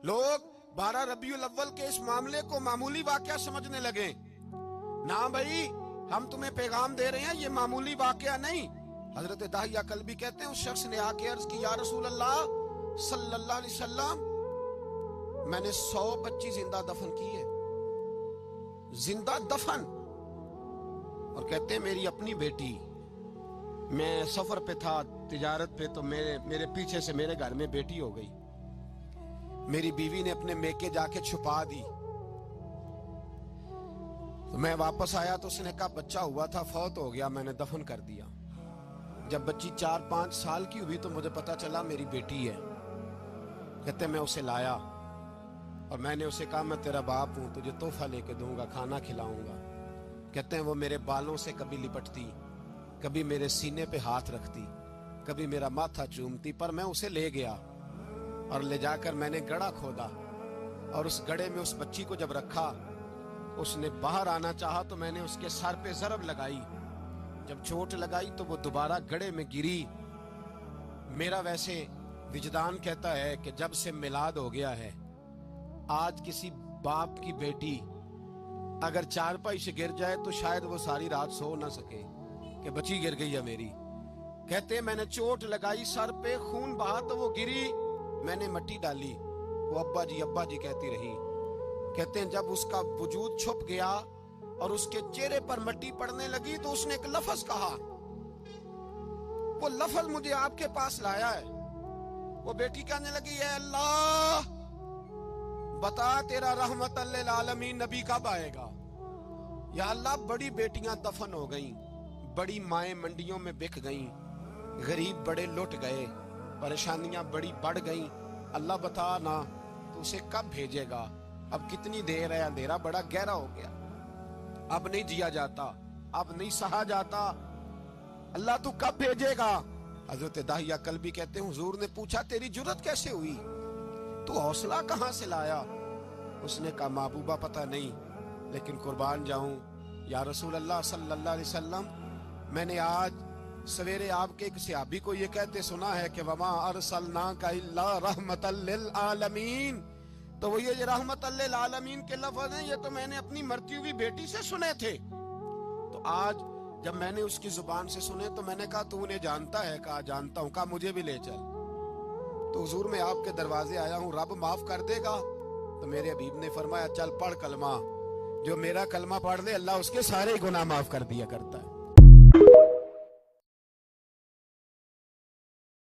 لوگ 12 ربیع الاول کے اس معاملے کو معمولی واقعہ سمجھنے لگے. نہ بھائی، ہم تمہیں پیغام دے رہے ہیں، یہ معمولی واقعہ نہیں. حضرت داہیہ کلبی کہتے ہیں اس شخص نے آ کے عرض کی، یا رسول اللہ صلی اللہ علیہ وسلم، میں نے 100 بچی زندہ دفن کی ہے. زندہ دفن. اور کہتے ہیں میری اپنی بیٹی، میں سفر پہ تھا تجارت پہ، تو میرے پیچھے سے میرے گھر میں بیٹی ہو گئی. میری بیوی نے اپنے میکے جا کے چھپا دی. تو میں واپس آیا تو اس نے کہا بچہ ہوا تھا، فوت ہو گیا، میں نے دفن کر دیا. جب بچی 4-5 سال کی ہوئی تو مجھے پتا چلا میری بیٹی ہے. کہتے ہیں میں اسے لایا اور میں نے اسے کہا میں تیرا باپ ہوں، تجھے تحفہ لے کے دوں گا، کھانا کھلاؤں گا. کہتے ہیں وہ میرے بالوں سے کبھی لپٹتی، کبھی میرے سینے پہ ہاتھ رکھتی، کبھی میرا ماتھا چومتی. پر میں اسے لے گیا اور لے جا کر میں نے گڑھا کھودا، اور اس گڑھے میں اس بچی کو جب رکھا، اس نے باہر آنا چاہا تو میں نے اس کے سر پہ ضرب لگائی. جب چوٹ لگائی تو وہ دوبارہ گڑھے میں گری. میرا ویسے وجدان کہتا ہے کہ جب سے میلاد ہو گیا ہے، آج کسی باپ کی بیٹی اگر چارپائی سے گر جائے تو شاید وہ ساری رات سو نہ سکے کہ بچی گر گئی ہے میری. کہتے ہیں میں نے چوٹ لگائی، سر پہ خون بہا تو وہ گری، میں نے مٹی ڈالی، وہ ابا جی کہتی رہی. کہتے ہیں جب اس کا وجود چھپ گیا اور اس کے چہرے پر مٹی پڑنے لگی تو اس نے ایک لفظ کہا. وہ لفظ مجھے آپ کے پاس لایا ہے. وہ بیٹی کہنے لگی، اے اللہ بتا تیرا رحمت للعالمین نبی کب آئے گا. یا اللہ، بڑی بیٹیاں دفن ہو گئیں، بڑی مائیں منڈیوں میں بک گئیں، غریب بڑے لٹ گئے، پریشانیاں بڑی بڑھ گئیں. اللہ بتا نا تو اسے کب بھیجے گا. اب کتنی دیر ہے، اندھیرا بڑا گہرا ہو گیا، اب نہیں جیا جاتا، اب نہیں سہا جاتا. اللہ تو کب بھیجے گا. حضرت داہیہ کلبی کہتے ہیں حضور نے پوچھا تیری جرت کیسے ہوئی، تو حوصلہ کہاں سے لایا. اس نے کہا محبوبہ پتہ نہیں، لیکن قربان جاؤں یا رسول اللہ صلی اللہ علیہ وسلم، میں نے آج سویرے آپ کے ایک صحابی کو یہ کہتے سنا ہے کہ وما ارسلناک الا رحمتا للعالمین. تو وہ یہ رحمت للعالمین کے لفظ ہیں، یہ تو میں نے اپنی مرتی ہوئی بیٹی سے سنے تھے. تو آج جب میں نے اس کی زبان سے سنے تو میں نے کہا تو انہیں جانتا ہے. کہا جانتا ہوں. کہا مجھے بھی لے چل. تو حضور میں آپ کے دروازے آیا ہوں، رب معاف کر دے گا. تو میرے حبیب نے فرمایا چل پڑھ کلمہ، جو میرا کلمہ پڑھ لے اللہ اس کے سارے گناہ معاف کر دیا کرتا ہے.